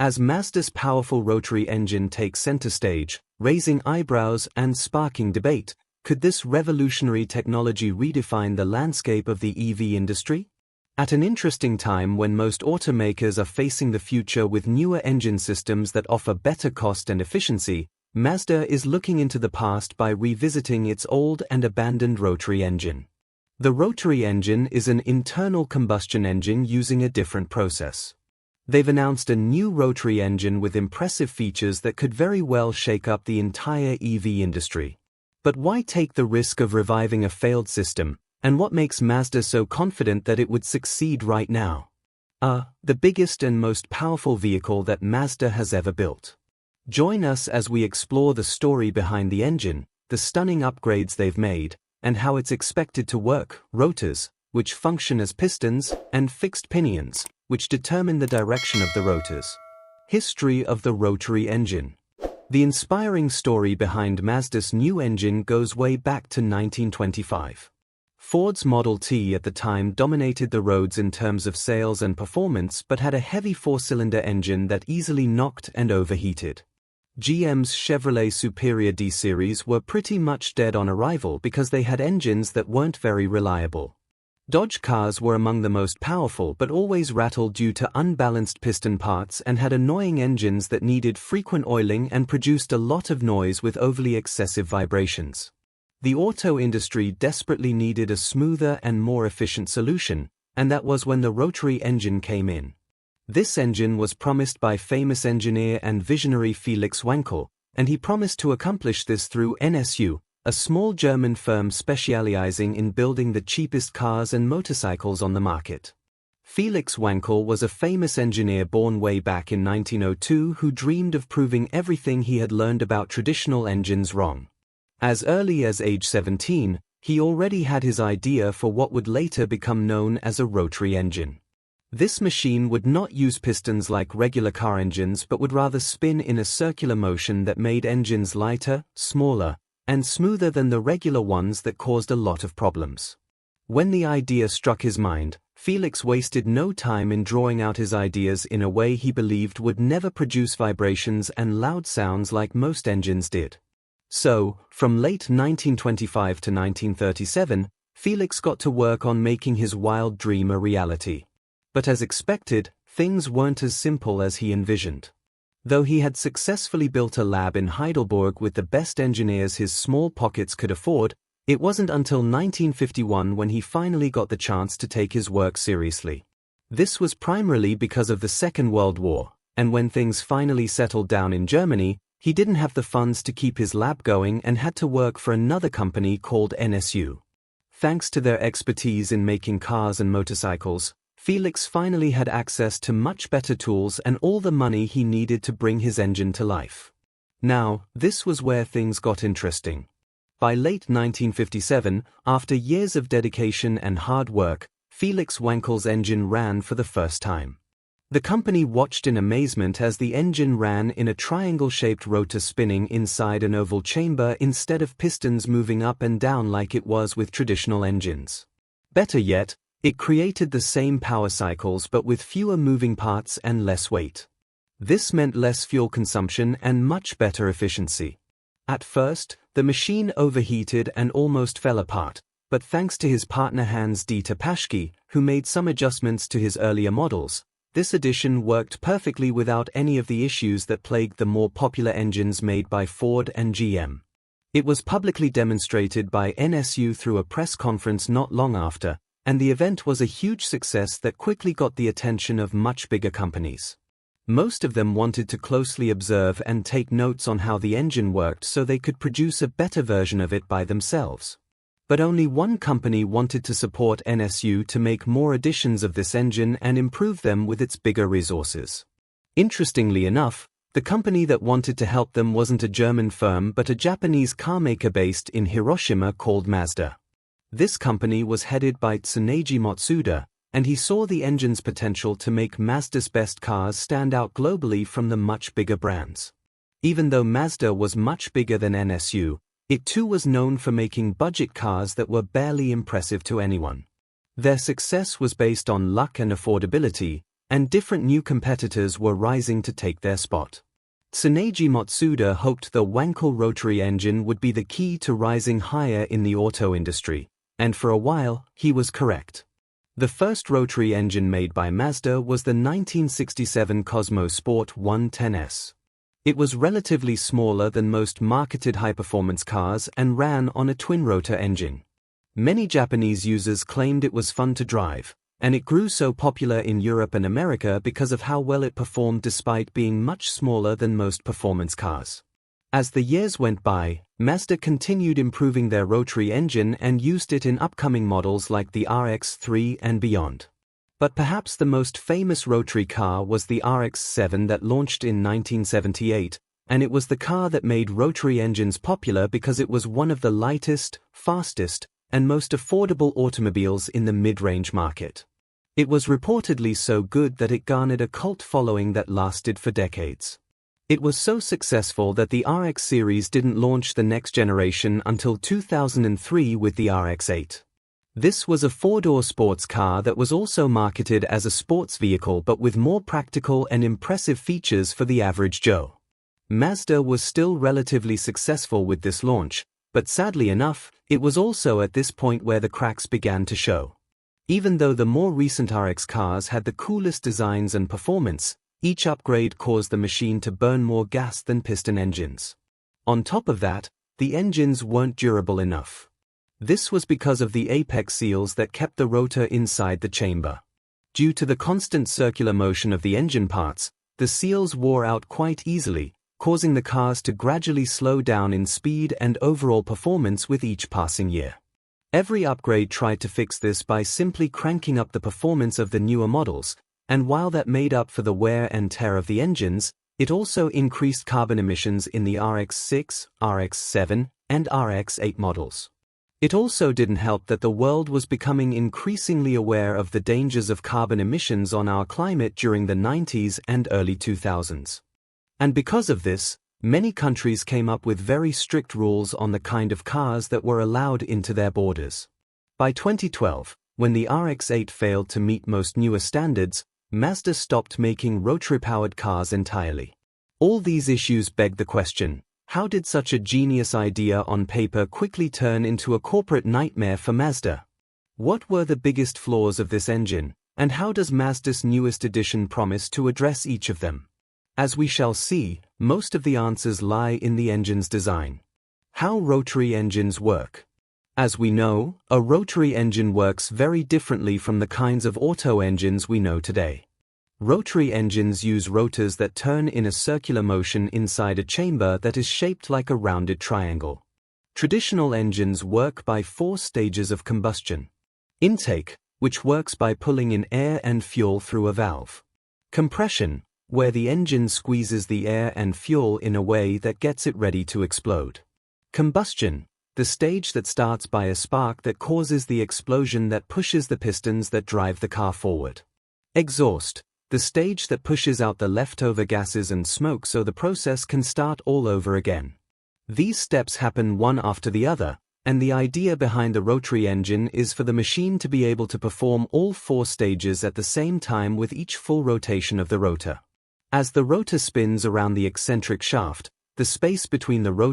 As Mazda's powerful rotary engine takes center stage, raising eyebrows and sparking debate, could this revolutionary technology redefine the landscape of the EV industry? At an interesting time when most automakers are facing the future with newer engine systems that offer better cost and efficiency, Mazda is looking into the past by revisiting its old and abandoned rotary engine. The rotary engine is an internal combustion engine using a different process. They've announced a new rotary engine with impressive features that could very well shake up the entire EV industry. But why take the risk of reviving a failed system, and what makes Mazda so confident that it would succeed right now? The biggest and most powerful vehicle that Mazda has ever built. Join us as we explore the story behind the engine, the stunning upgrades they've made, and how it's expected to work. Rotors, which function as pistons, and fixed pinions, which determine the direction of the rotors. History of the rotary engine. The inspiring story behind Mazda's new engine goes way back to 1925. Ford's Model T at the time dominated the roads in terms of sales and performance but had a heavy four-cylinder engine that easily knocked and overheated. GM's Chevrolet Superior D-Series were pretty much dead on arrival because they had engines that weren't very reliable. Dodge cars were among the most powerful but always rattled due to unbalanced piston parts and had annoying engines that needed frequent oiling and produced a lot of noise with overly excessive vibrations. The auto industry desperately needed a smoother and more efficient solution, and that was when the rotary engine came in. This engine was promised by famous engineer and visionary Felix Wankel, and he promised to accomplish this through NSU, a small German firm specializing in building the cheapest cars and motorcycles on the market. Felix Wankel was a famous engineer born way back in 1902 who dreamed of proving everything he had learned about traditional engines wrong. As early as age 17, he already had his idea for what would later become known as a rotary engine. This machine would not use pistons like regular car engines but would rather spin in a circular motion that made engines lighter, smaller, and smoother than the regular ones that caused a lot of problems. When the idea struck his mind, Felix wasted no time in drawing out his ideas in a way he believed would never produce vibrations and loud sounds like most engines did. So, from late 1925 to 1937, Felix got to work on making his wild dream a reality. But as expected, things weren't as simple as he envisioned. Though he had successfully built a lab in Heidelberg with the best engineers his small pockets could afford, it wasn't until 1951 when he finally got the chance to take his work seriously. This was primarily because of the Second World War, and when things finally settled down in Germany, he didn't have the funds to keep his lab going and had to work for another company called NSU. Thanks to their expertise in making cars and motorcycles, Felix finally had access to much better tools and all the money he needed to bring his engine to life. Now, this was where things got interesting. By late 1957, after years of dedication and hard work, Felix Wankel's engine ran for the first time. The company watched in amazement as the engine ran in a triangle-shaped rotor spinning inside an oval chamber instead of pistons moving up and down like it was with traditional engines. Better yet, it created the same power cycles but with fewer moving parts and less weight. This meant less fuel consumption and much better efficiency. At first, the machine overheated and almost fell apart, but thanks to his partner Hans-Dieter Paschke, who made some adjustments to his earlier models, this addition worked perfectly without any of the issues that plagued the more popular engines made by Ford and GM. It was publicly demonstrated by NSU through a press conference not long after, and the event was a huge success that quickly got the attention of much bigger companies. Most of them wanted to closely observe and take notes on how the engine worked so they could produce a better version of it by themselves. But only one company wanted to support NSU to make more editions of this engine and improve them with its bigger resources. Interestingly enough, the company that wanted to help them wasn't a German firm but a Japanese carmaker based in Hiroshima called Mazda. This company was headed by Tsuneji Matsuda, and he saw the engine's potential to make Mazda's best cars stand out globally from the much bigger brands. Even though Mazda was much bigger than NSU, it too was known for making budget cars that were barely impressive to anyone. Their success was based on luck and affordability, and different new competitors were rising to take their spot. Tsuneji Matsuda hoped the Wankel rotary engine would be the key to rising higher in the auto industry, and for a while, he was correct. The first rotary engine made by Mazda was the 1967 Cosmo Sport 110S. It was relatively smaller than most marketed high-performance cars and ran on a twin-rotor engine. Many Japanese users claimed it was fun to drive, and it grew so popular in Europe and America because of how well it performed despite being much smaller than most performance cars. As the years went by, Mazda continued improving their rotary engine and used it in upcoming models like the RX-3 and beyond. But perhaps the most famous rotary car was the RX-7 that launched in 1978, and it was the car that made rotary engines popular because it was one of the lightest, fastest, and most affordable automobiles in the mid-range market. It was reportedly so good that it garnered a cult following that lasted for decades. It was so successful that the RX series didn't launch the next generation until 2003 with the RX-8. This was a four-door sports car that was also marketed as a sports vehicle but with more practical and impressive features for the average Joe. Mazda was still relatively successful with this launch, but sadly enough, it was also at this point where the cracks began to show. Even though the more recent RX cars had the coolest designs and performance, each upgrade caused the machine to burn more gas than piston engines. On top of that, the engines weren't durable enough. This was because of the apex seals that kept the rotor inside the chamber. Due to the constant circular motion of the engine parts, the seals wore out quite easily, causing the cars to gradually slow down in speed and overall performance with each passing year. Every upgrade tried to fix this by simply cranking up the performance of the newer models, and while that made up for the wear and tear of the engines, it also increased carbon emissions in the RX-6, RX-7, and RX-8 models. It also didn't help that the world was becoming increasingly aware of the dangers of carbon emissions on our climate during the 90s and early 2000s. And because of this, many countries came up with very strict rules on the kind of cars that were allowed into their borders. By 2012, when the RX-8 failed to meet most newer standards, Mazda stopped making rotary-powered cars entirely. All these issues beg the question, how did such a genius idea on paper quickly turn into a corporate nightmare for Mazda? What were the biggest flaws of this engine, and how does Mazda's newest edition promise to address each of them? As we shall see, most of the answers lie in the engine's design. How rotary engines work. As we know, a rotary engine works very differently from the kinds of auto engines we know today. Rotary engines use rotors that turn in a circular motion inside a chamber that is shaped like a rounded triangle. Traditional engines work by 4 stages of combustion. Intake, which works by pulling in air and fuel through a valve. Compression, where the engine squeezes the air and fuel in a way that gets it ready to explode. Combustion, the stage that starts by a spark that causes the explosion that pushes the pistons that drive the car forward. Exhaust, the stage that pushes out the leftover gases and smoke so the process can start all over again. These steps happen one after the other, and the idea behind the rotary engine is for the machine to be able to perform all 4 stages at the same time with each full rotation of the rotor. As the rotor spins around the eccentric shaft, the space between the rotor